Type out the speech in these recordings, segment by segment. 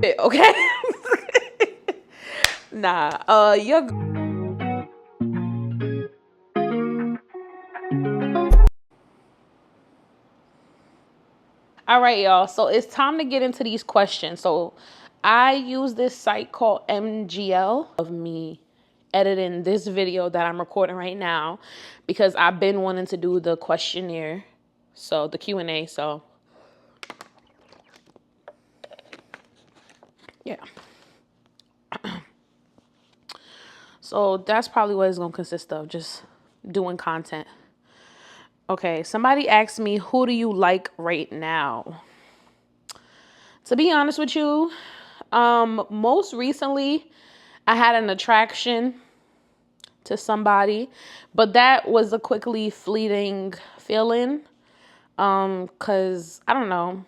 Okay. Nah, you're all right, y'all. So it's time to get into these questions. So I use this site called MGL of me editing this video that I'm recording right now because I've been wanting to do the questionnaire. So the Q&A. So yeah. So that's probably what it's going to consist of. Just doing content. Okay. Somebody asked me, who do you like right now? To be honest with you, most recently I had an attraction to somebody, but that was a quickly fleeting feeling. Cause I don't know,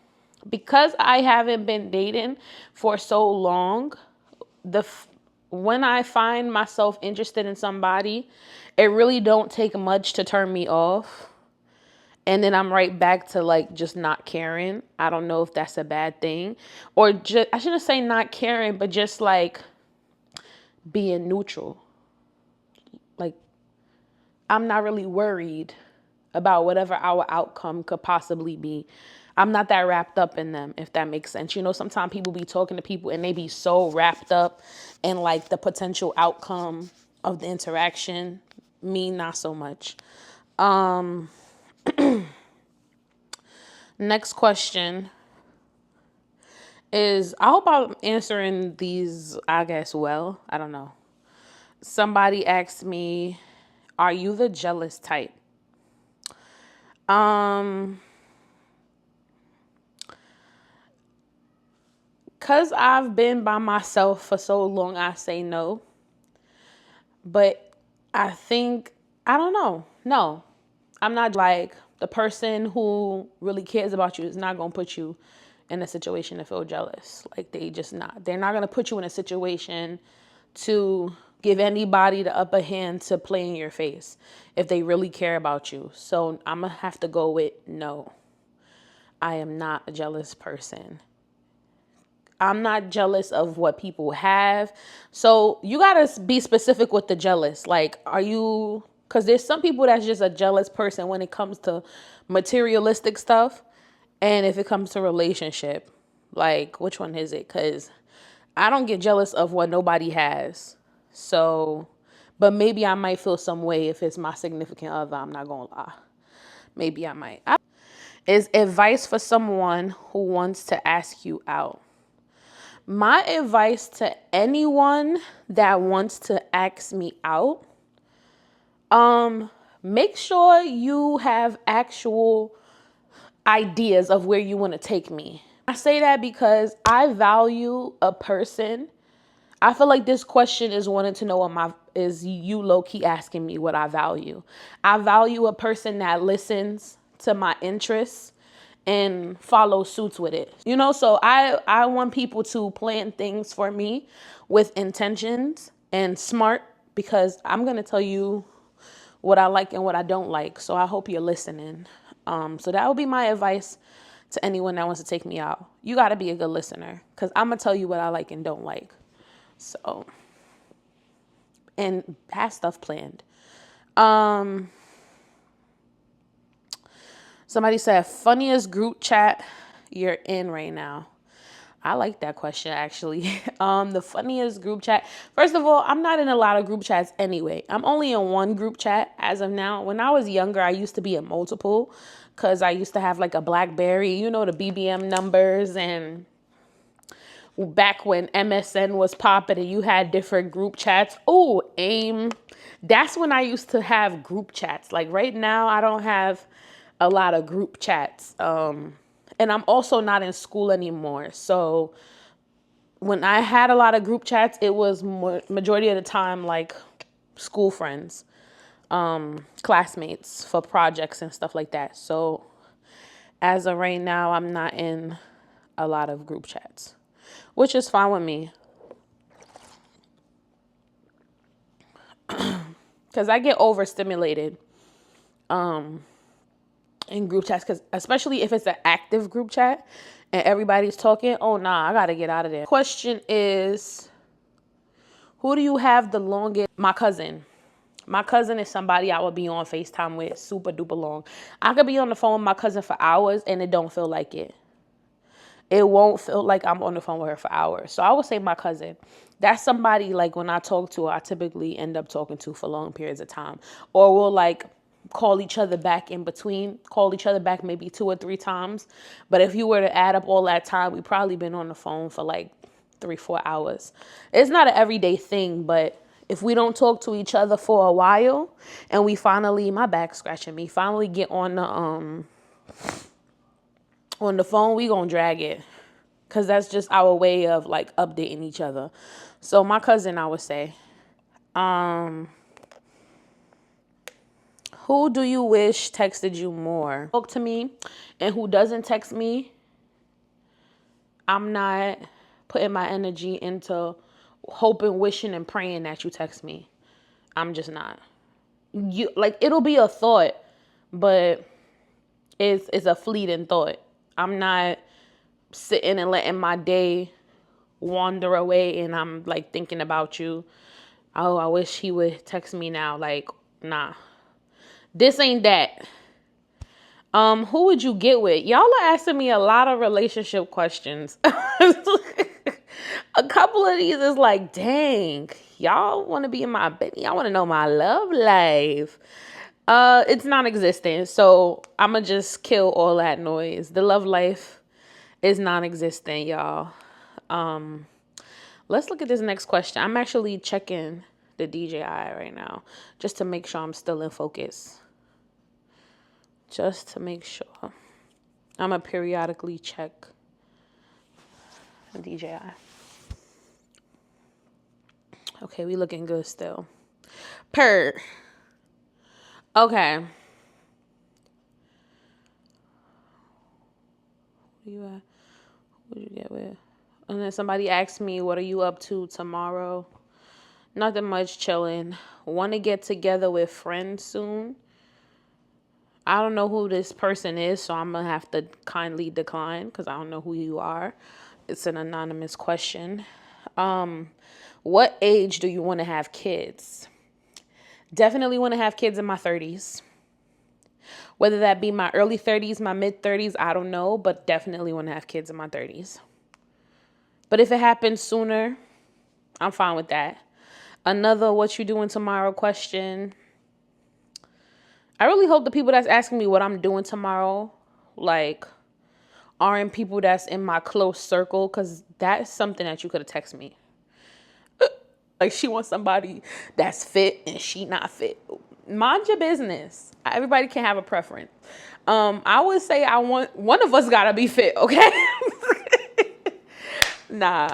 because I haven't been dating for so long, when I find myself interested in somebody, it really don't take much to turn me off. And then I'm right back to like just not caring. I don't know if that's a bad thing, or just, I shouldn't say not caring, but just like being neutral. Like, I'm not really worried about whatever our outcome could possibly be. I'm not that wrapped up in them, if that makes sense. You know, sometimes people be talking to people and they be so wrapped up in like the potential outcome of the interaction. Me, not so much. Next question is, I hope I'm answering these, I guess, well. I don't know. Somebody asked me, are you the jealous type? Cause I've been by myself for so long, I say no. But I think, I don't know. No, I'm not like the person who really cares about you is not going to put you in a situation to feel jealous. Like they're not going to put you in a situation to give anybody the upper hand to play in your face if they really care about you. So I'm going to have to go with no. I am not a jealous person. I'm not jealous of what people have. So you got to be specific with the jealous. Like, are you, because there's some people that's just a jealous person when it comes to materialistic stuff. And if it comes to relationship, like, which one is it? Because I don't get jealous of what nobody has. So, but maybe I might feel some way if it's my significant other. I'm not going to lie. Maybe I might. Is advice for someone who wants to ask you out. My advice to anyone that wants to ask me out, make sure you have actual ideas of where you want to take me. I say that because I value a person. I feel like this question is wanting to know is you low-key asking me what I value. I value a person that listens to my interests and follow suits with it. You know, so I want people to plan things for me with intentions and smart, because I'm going to tell you what I like and what I don't like. So I hope you're listening. So that would be my advice to anyone that wants to take me out. You got to be a good listener, because I'm going to tell you what I like and don't like. So, and have stuff planned. Somebody said, funniest group chat you're in right now. I like that question, actually. The funniest group chat. First of all, I'm not in a lot of group chats anyway. I'm only in one group chat as of now. When I was younger, I used to be in multiple, because I used to have like a BlackBerry, you know, the BBM numbers, and back when MSN was popping and you had different group chats. Oh, AIM. That's when I used to have group chats. Like right now, I don't have a lot of group chats. And I'm also not in school anymore. So when I had a lot of group chats, it was majority of the time like school friends, classmates for projects and stuff like that. So as of right now, I'm not in a lot of group chats, which is fine with me. Because I get overstimulated in group chats, because especially if it's an active group chat and everybody's talking, oh nah, I gotta get out of there. Question is, who do you have the longest? My cousin. My cousin is somebody I would be on FaceTime with super duper long. I could be on the phone with my cousin for hours and it don't feel like it. It won't feel like I'm on the phone with her for hours. So I would say my cousin. That's somebody, like, when I talk to her, I typically end up talking to for long periods of time. Or we'll, like, call each other back in between, call each other back maybe 2 or 3 times. But if you were to add up all that time, we probably been on the phone for like 3-4 hours. It's not an everyday thing, but if we don't talk to each other for a while and we finally, my back scratching me, finally get on the phone, we gonna drag it, because that's just our way of like updating each other. So my cousin, I would say. Who do you wish texted you more? Talk to me, and who doesn't text me, I'm not putting my energy into hoping, wishing, and praying that you text me. I'm just not. You, like, it'll be a thought, but it's a fleeting thought. I'm not sitting and letting my day wander away and I'm like thinking about you. Oh, I wish he would text me now. Like, nah. This ain't that. Who would you get with? Y'all are asking me a lot of relationship questions. A couple of these is like, dang, y'all want to be in my baby. Y'all want to know my love life. It's non-existent. So I'm going to just kill all that noise. The love life is non-existent, y'all. Let's look at this next question. I'm actually checking the DJI right now just to make sure I'm still in focus. Just to make sure. I'm going to periodically check the DJI. Okay, we looking good still. Okay. Who you at? Who'd you get with? And then somebody asked me, what are you up to tomorrow? Nothing much, chilling. Want to get together with friends soon. I don't know who this person is, so I'm going to have to kindly decline because I don't know who you are. It's an anonymous question. What age do you want to have kids? Definitely want to have kids in my 30s. Whether that be my early 30s, my mid 30s, I don't know, but definitely want to have kids in my 30s. But if it happens sooner, I'm fine with that. Another what you doing tomorrow question. I really hope the people that's asking me what I'm doing tomorrow, like, aren't people that's in my close circle, because that's something that you could have texted me. Like, she wants somebody that's fit and she not fit. Mind your business. Everybody can have a preference. I would say I want one of us gotta be fit, okay? Nah.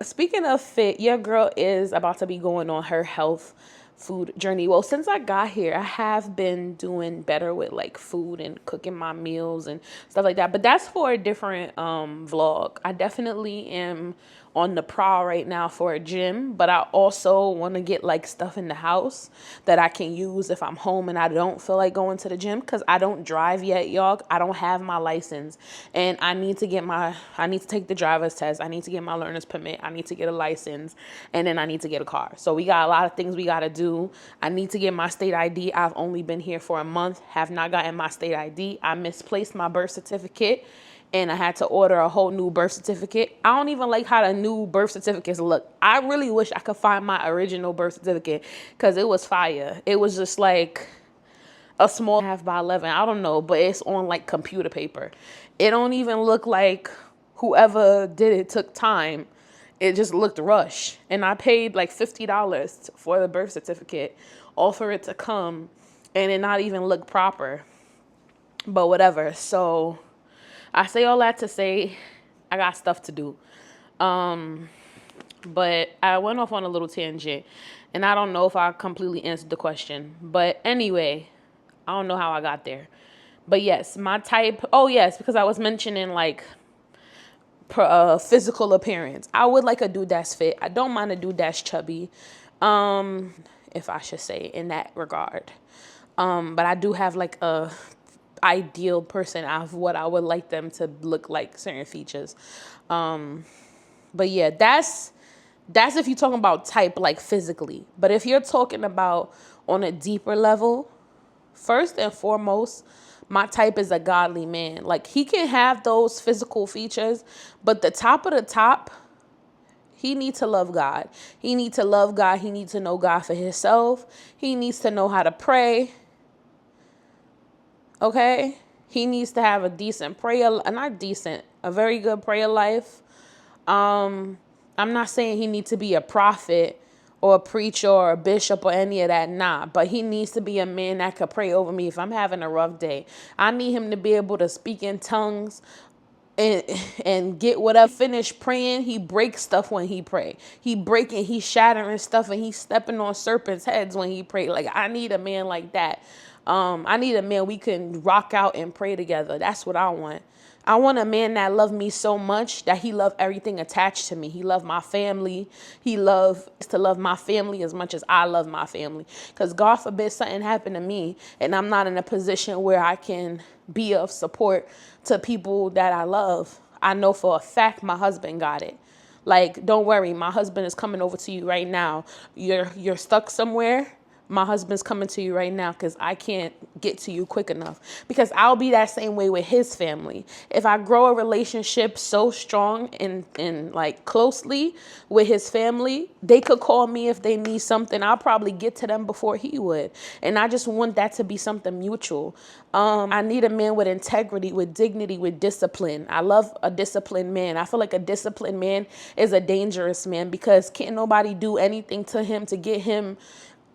Speaking of fit, your girl is about to be going on her health food journey. Well, since I got here, I have been doing better with like food and cooking my meals and stuff like that. But that's for a different vlog. I definitely am on the prowl right now for a gym, but I also want to get like stuff in the house that I can use if I'm home and I don't feel like going to the gym, because I don't drive yet, y'all. I don't have my license, and I need to take the driver's test. I need to get my learner's permit. I need to get a license, and then I need to get a car. So we got a lot of things we got to do. I need to get my state ID. I've only been here for a month, have not gotten my state ID. I misplaced my birth certificate, and I had to order a whole new birth certificate. I don't even like how the new birth certificates look. I really wish I could find my original birth certificate, because it was fire. It was just like a small 1/2 by 11. I don't know, but it's on like computer paper. It don't even look like whoever did it took time. It just looked rushed. And I paid like $50 for the birth certificate, all for it to come and it not even look proper. But whatever. So I say all that to say I got stuff to do. But I went off on a little tangent, and I don't know if I completely answered the question. But anyway, I don't know how I got there. But yes, my type. Oh yes, because I was mentioning like physical appearance. I would like a dude that's fit. I don't mind a dude that's chubby, if I should say in that regard. But I do have like a ideal person of what I would like them to look like, certain features. But yeah, that's if you're talking about type, like physically. But if you're talking about on a deeper level, first and foremost, my type is a godly man. Like, he can have those physical features, but the top of the top, he needs to love God. He needs to love God. He needs to know God for himself. He needs to know how to pray. Okay? He needs to have a decent prayer, not decent, a very good prayer life. I'm not saying he needs to be a prophet or a preacher or a bishop or any of that, nah. But he needs to be a man that could pray over me if I'm having a rough day. I need him to be able to speak in tongues and get whatever. Finish praying, he breaks stuff when he pray. He's shattering stuff, and he's stepping on serpents' heads when he pray. Like, I need a man like that. I need a man we can rock out and pray together. That's what I want. I want a man that loved me so much that he loved everything attached to me. He loved my family. He loves to love my family as much as I love my family. Because God forbid something happened to me and I'm not in a position where I can be of support to people that I love. I know for a fact my husband got it. Like, don't worry, my husband is coming over to you right now. You're stuck somewhere. My husband's coming to you right now because I can't get to you quick enough. Because I'll be that same way with his family. If I grow a relationship so strong and like closely with his family, they could call me if they need something. I'll probably get to them before he would. And I just want that to be something mutual. I need a man with integrity, with dignity, with discipline. I love a disciplined man. I feel like a disciplined man is a dangerous man because can't nobody do anything to him to get him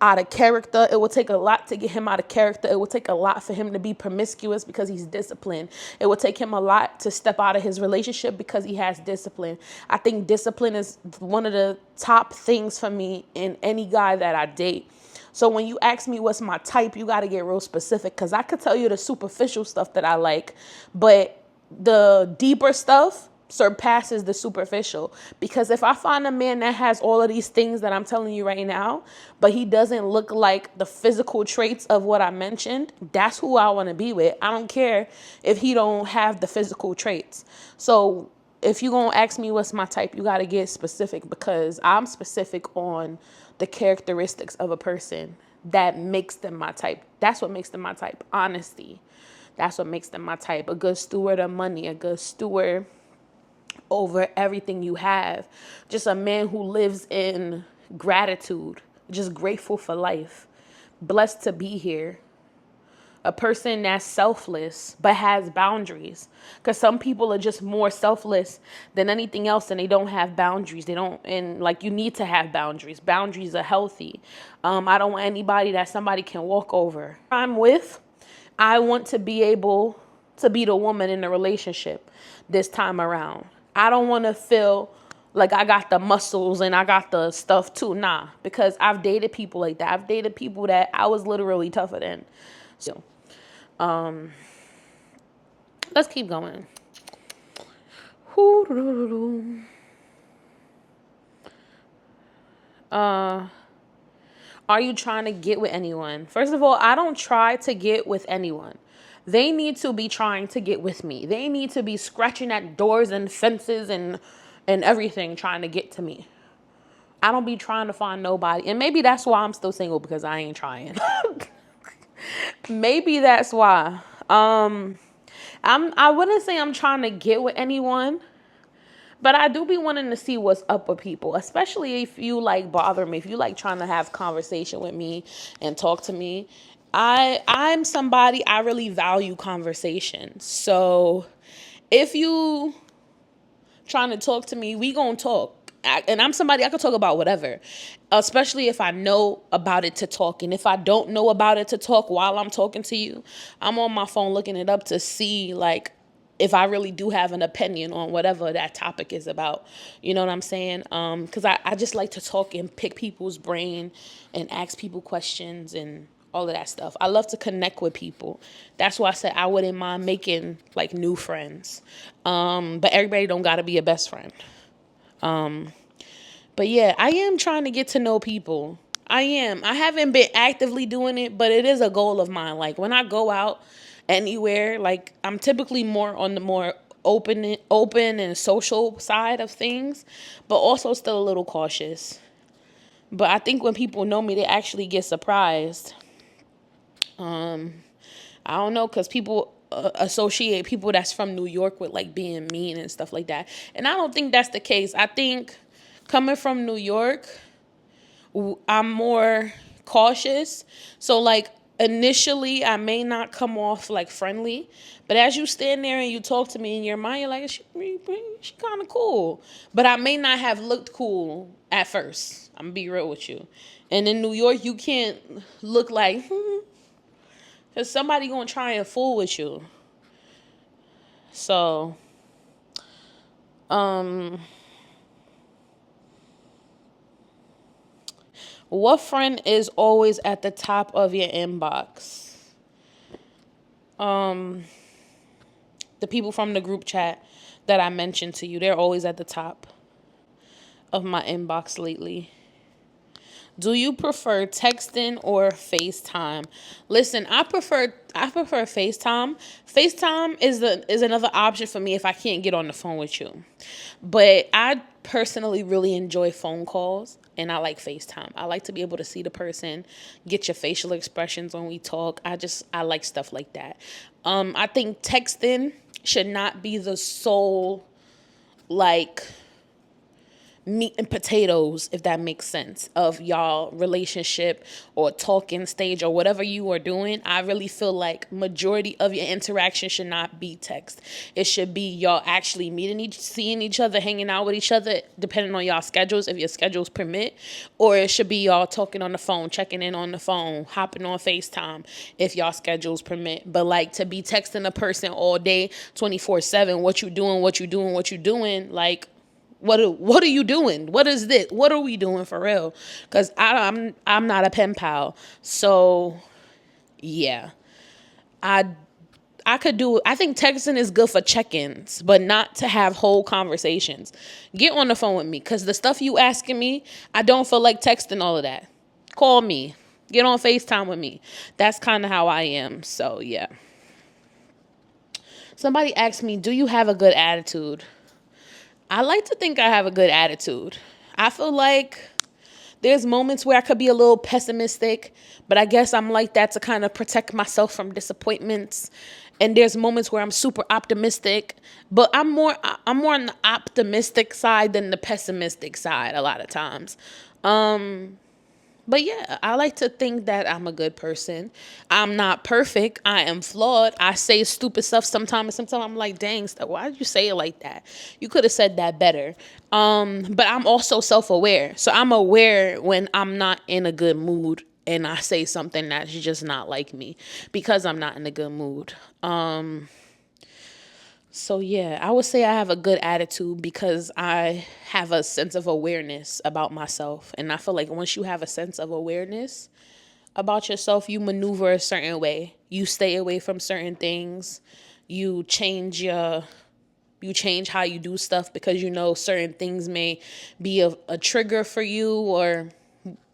out of character. It will take a lot to get him out of character. It will take a lot for him to be promiscuous because he's disciplined. It will take him a lot to step out of his relationship because he has discipline. I think discipline is one of the top things for me in any guy that I date. So when you ask me what's my type, you got to get real specific because I could tell you the superficial stuff that I like, but the deeper stuff surpasses the superficial. Because if I find a man that has all of these things that I'm telling you right now, but he doesn't look like the physical traits of what I mentioned, that's who I want to be with. I don't care if he don't have the physical traits. So if you're going to ask me what's my type, you got to get specific because I'm specific on the characteristics of a person that makes them my type. That's what makes them my type. Honesty. That's what makes them my type. A good steward of money, a good steward over everything you have. Just a man who lives in gratitude, just grateful for life, blessed to be here. A person that's selfless but has boundaries. Because some people are just more selfless than anything else and they don't have boundaries. They don't, and like you need to have boundaries. Boundaries are healthy. I don't want anybody that somebody can walk over. I'm with, I want to be able to be the woman in the relationship this time around. I don't want to feel like I got the muscles and I got the stuff too. Nah, because I've dated people like that. I've dated people that I was literally tougher than. So, let's keep going. Are you trying to get with anyone? First of all, I don't try to get with anyone. They need to be trying to get with me. They need to be scratching at doors and fences and everything trying to get to me. I don't be trying to find nobody. And maybe that's why I'm still single because I ain't trying. Maybe that's why. I wouldn't say I'm trying to get with anyone, but I do be wanting to see what's up with people, especially if you like bother me, if you like trying to have conversation with me and talk to me. I'm somebody, I really value conversation. So if you trying to talk to me, we gonna talk. And I'm somebody, I could talk about whatever, especially if I know about it to talk. And if I don't know about it to talk while I'm talking to you, I'm on my phone looking it up to see like if I really do have an opinion on whatever that topic is about. You know what I'm saying? Because I just like to talk and pick people's brain and ask people questions and all of that stuff. I love to connect with people. That's why I said I wouldn't mind making like new friends. But everybody don't gotta be a best friend. But yeah, I am trying to get to know people. I am. I haven't been actively doing it, but it is a goal of mine. Like when I go out anywhere. Like, I'm typically more on the more open and social side of things, but also still a little cautious. But I think when people know me, they actually get surprised. I don't know, because people associate people that's from New York with like being mean and stuff like that. And I don't think that's the case. I think coming from New York, I'm more cautious. So like initially I may not come off like friendly, but as you stand there and you talk to me in your mind, you're like, she kind of cool. But I may not have looked cool at first. I'm gonna be real with you. And in New York, you can't look like, because somebody gonna try and fool with you. So, what friend is always at the top of your inbox? The people from the group chat that I mentioned to you, they're always at the top of my inbox lately. Do you prefer texting or FaceTime? Listen, I prefer FaceTime. FaceTime is another option for me if I can't get on the phone with you. But I personally really enjoy phone calls, and I like FaceTime. I like to be able to see the person, get your facial expressions when we talk. I like stuff like that. I think texting should not be the sole, like, meat and potatoes, if that makes sense, of y'all relationship or talking stage or whatever you are doing. I really feel like majority of your interaction should not be text. It should be y'all actually seeing each other, hanging out with each other, depending on y'all schedules, if your schedules permit, or it should be y'all talking on the phone, checking in on the phone, hopping on FaceTime, if y'all schedules permit. But like, to be texting a person all day, 24/7, what you doing, like, what are you doing? What is this? What are we doing for real? Because I'm not a pen pal. So yeah, I I think texting is good for check-ins, but not to have whole conversations. Get on the phone with me, because the stuff you asking me, I don't feel like texting all of that. Call me. Get on FaceTime with me. That's kind of how I am. So yeah. Somebody asked me, do you have a good attitude? I like to think I have a good attitude. I feel like there's moments where I could be a little pessimistic, but I guess I'm like that to kind of protect myself from disappointments. And there's moments where I'm super optimistic, but I'm more on the optimistic side than the pessimistic side a lot of times. But yeah, I like to think that I'm a good person. I'm not perfect. I am flawed. I say stupid stuff sometimes. And sometimes I'm like, dang, why did you say it like that? You could have said that better. But I'm also self-aware. So I'm aware when I'm not in a good mood and I say something that's just not like me, because I'm not in a good mood. So yeah, I would say I have a good attitude because I have a sense of awareness about myself. And I feel like once you have a sense of awareness about yourself, you maneuver a certain way. You stay away from certain things. You change how you do stuff, because you know certain things may be a trigger for you, or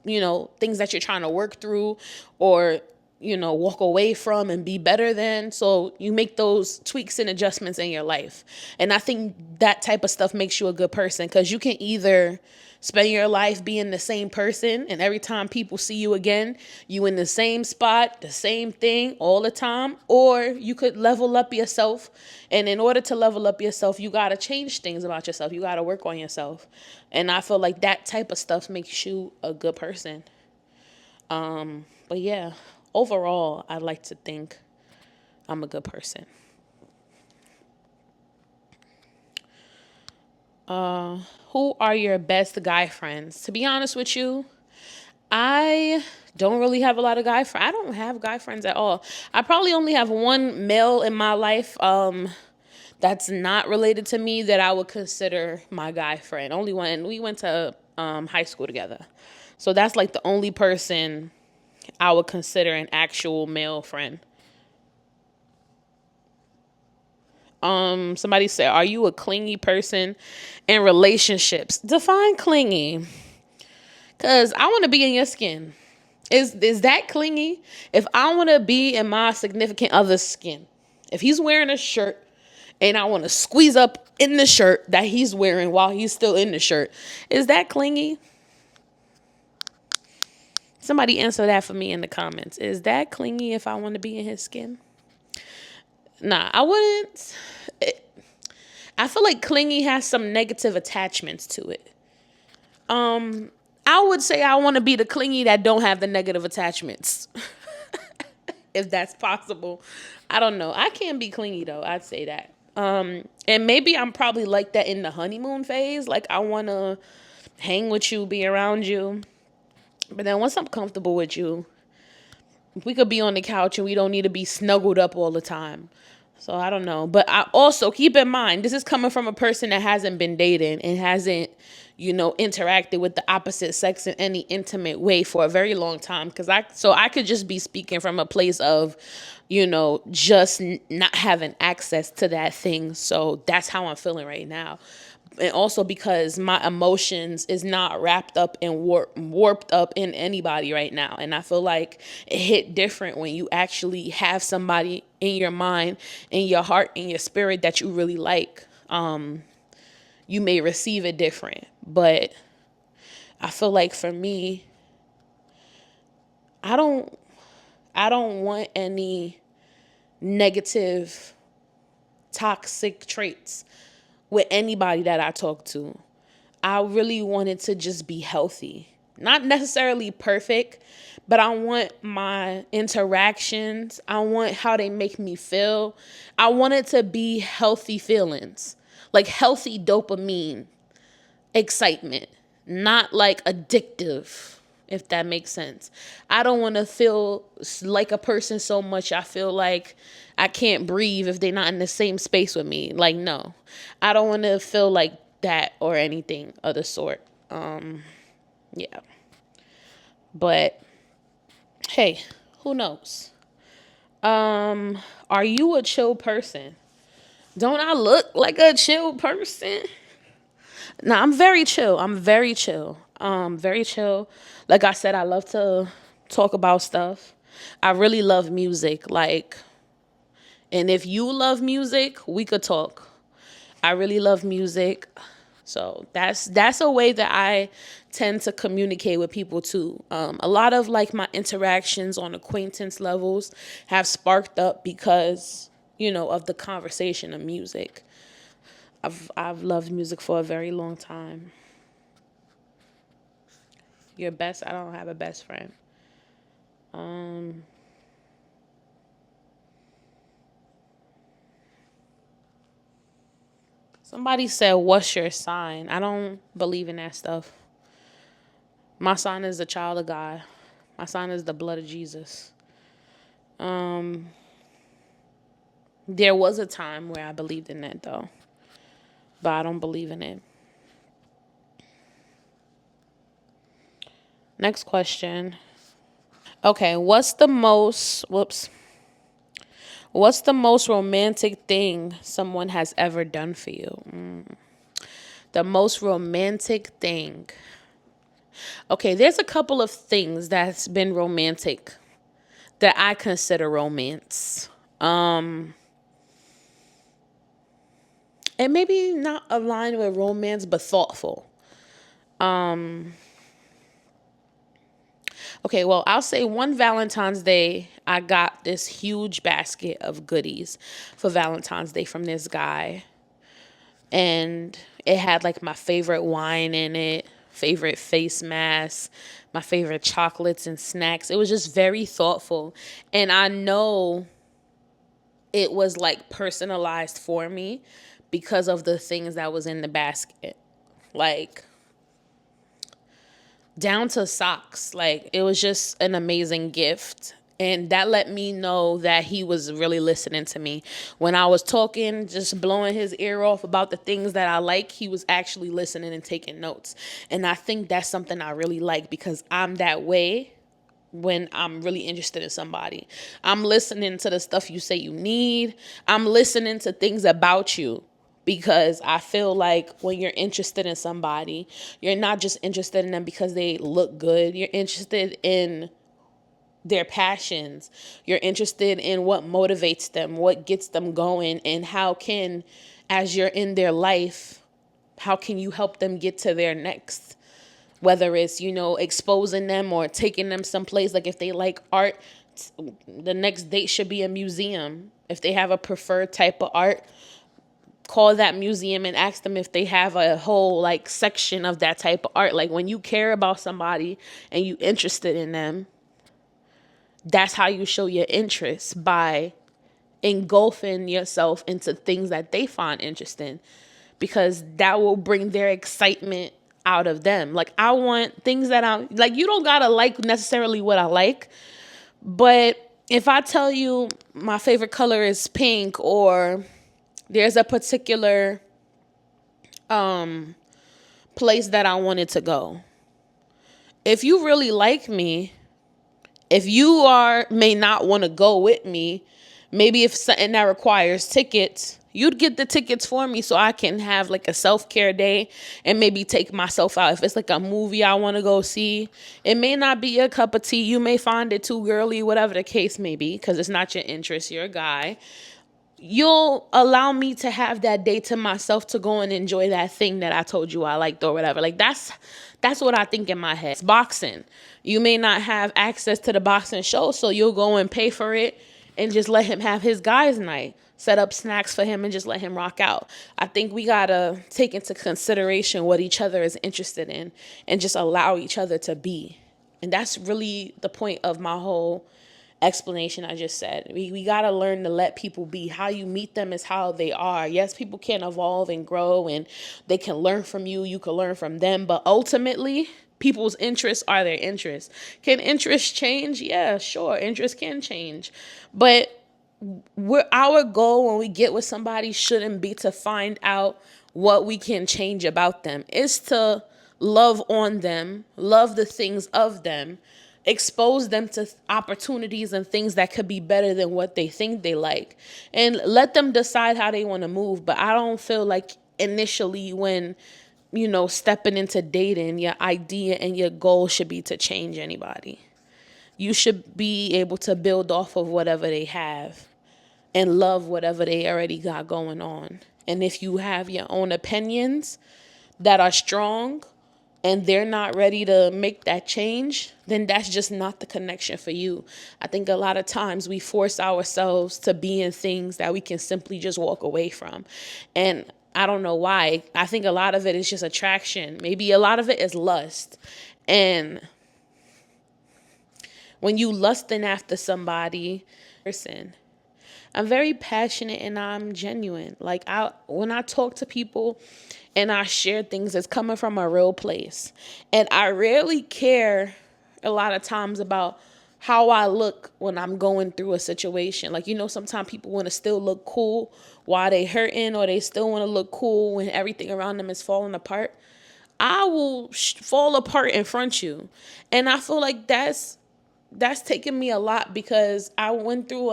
things that you're trying to work through, or walk away from and be better than. So you make those tweaks and adjustments in your life. And I think that type of stuff makes you a good person, because you can either spend your life being the same person, and every time people see you again, you in the same spot, the same thing all the time, or you could level up yourself. And in order to level up yourself, you got to change things about yourself. You got to work on yourself. And I feel like that type of stuff makes you a good person. But yeah, overall, I like to think I'm a good person. Who are your best guy friends? To be honest with you, I don't really have a lot of guy friends. I don't have guy friends at all. I probably only have one male in my life that's not related to me that I would consider my guy friend. Only one. And we went to high school together. So that's like the only person I would consider an actual male friend. Somebody said, are you a clingy person in relationships? Define clingy. Because I want to be in your skin. Is that clingy? If I want to be in my significant other's skin, if he's wearing a shirt and I want to squeeze up in the shirt that he's wearing while he's still in the shirt, is that clingy? Somebody answer that for me in the comments. Is that clingy if I want to be in his skin? Nah, I wouldn't. I feel like clingy has some negative attachments to it. I would say I want to be the clingy that don't have the negative attachments. If that's possible. I don't know. I can be clingy though. I'd say that. And maybe I'm probably like that in the honeymoon phase. Like I want to hang with you, be around you. But then once I'm comfortable with you, we could be on the couch and we don't need to be snuggled up all the time. So I don't know. But I also keep in mind, this is coming from a person that hasn't been dating and hasn't, interacted with the opposite sex in any intimate way for a very long time. So I could just be speaking from a place of, just not having access to that thing. So that's how I'm feeling right now. And also because my emotions is not wrapped up and warped up in anybody right now. And I feel like it hit different when you actually have somebody in your mind, in your heart, in your spirit that you really like. You may receive it different. But I feel like for me, I don't want any negative, toxic traits with anybody that I talk to. I really want it to just be healthy. Not necessarily perfect, but I want my interactions. I want how they make me feel. I want it to be healthy feelings, like healthy dopamine, excitement, not like addictive, if that makes sense. I don't want to feel like a person so much I feel like I can't breathe if they're not in the same space with me. Like, no, I don't want to feel like that or anything of the sort. Yeah. But hey, who knows? Are you a chill person? Don't I look like a chill person? No, I'm very chill. Very chill. Like I said, I love to talk about stuff. I really love music. And if you love music, we could talk. I really love music. So that's a way that I tend to communicate with people too. A lot of my interactions on acquaintance levels have sparked up because, of the conversation of music. I've loved music for a very long time. Your best? I don't have a best friend. Somebody said, "What's your sign?" I don't believe in that stuff. My sign is a child of God. My sign is the blood of Jesus. There was a time where I believed in that though, but I don't believe in it. Next question. Okay, what's the most romantic thing someone has ever done for you? The most romantic thing. Okay, there's a couple of things that's been romantic that I consider romance. And maybe not aligned with romance, but thoughtful. Okay, well, I'll say one Valentine's Day, I got this huge basket of goodies for Valentine's Day from this guy. And it had my favorite wine in it, favorite face mask, my favorite chocolates and snacks. It was just very thoughtful. And I know it was personalized for me because of the things that was in the basket. Down to socks. It was just an amazing gift. And that let me know that he was really listening to me. When I was talking, just blowing his ear off about the things that I like, he was actually listening and taking notes. And I think that's something I really like because I'm that way when I'm really interested in somebody. I'm listening to the stuff you say you need. I'm listening to things about you. Because I feel like when you're interested in somebody, you're not just interested in them because they look good. You're interested in their passions. You're interested in what motivates them, what gets them going, and how can, as you're in their life, how can you help them get to their next? Whether it's, exposing them or taking them someplace. Like if they like art, the next date should be a museum. If they have a preferred type of art, call that museum and ask them if they have a whole like section of that type of art. Like when you care about somebody and you interested in them, that's how you show your interest, by engulfing yourself into things that they find interesting, because that will bring their excitement out of them. Like I want things that I'm like, you don't gotta like necessarily what I like, but if I tell you my favorite color is pink, or there's a particular place that I wanted to go, if you really like me, if you may not want to go with me, maybe if something that requires tickets, you'd get the tickets for me so I can have like a self-care day and maybe take myself out. If it's like a movie I want to go see, it may not be your cup of tea. You may find it too girly, whatever the case may be, because it's not your interest. You're a guy. You'll allow me to have that day to myself to go and enjoy that thing that I told you I liked or whatever. Like that's what I think in my head. It's boxing. You may not have access to the boxing show, so you'll go and pay for it and just let him have his guys' night. Set up snacks for him and just let him rock out. I think we gotta take into consideration what each other is interested in and just allow each other to be. And that's really the point of my whole explanation I just said. We got to learn to let people be. How you meet them is how they are. Yes, people can evolve and grow and they can learn from you. You can learn from them. But ultimately, people's interests are their interests. Can interests change? Yeah, sure. Interests can change. But our goal when we get with somebody shouldn't be to find out what we can change about them. It's to love on them, love the things of them, expose them to opportunities and things that could be better than what they think they like, and let them decide how they want to move. But I don't feel like initially when, stepping into dating, your idea and your goal should be to change anybody. You should be able to build off of whatever they have and love whatever they already got going on. And if you have your own opinions that are strong and they're not ready to make that change, then that's just not the connection for you. I think a lot of times we force ourselves to be in things that we can simply just walk away from. And I don't know why. I think a lot of it is just attraction. Maybe a lot of it is lust. And when you lusting after somebody, person, I'm very passionate and I'm genuine. Like when I talk to people and I share things, it's coming from a real place. And I rarely care a lot of times about how I look when I'm going through a situation. Like, sometimes people want to still look cool while they hurting, or they still want to look cool when everything around them is falling apart. I will fall apart in front of you. And I feel like that's taken me a lot, because I went through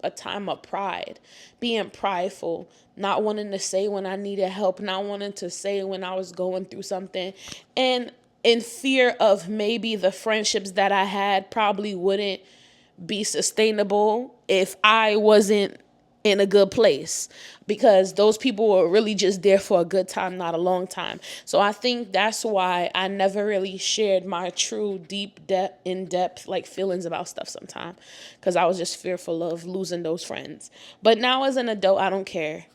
a time of pride, being prideful, not wanting to say when I needed help, not wanting to say when I was going through something, and in fear of maybe the friendships that I had probably wouldn't be sustainable if I wasn't in a good place, because those people were really just there for a good time, not a long time. So I think that's why I never really shared my true in-depth like feelings about stuff sometimes, because I was just fearful of losing those friends. But now as an adult, I don't care.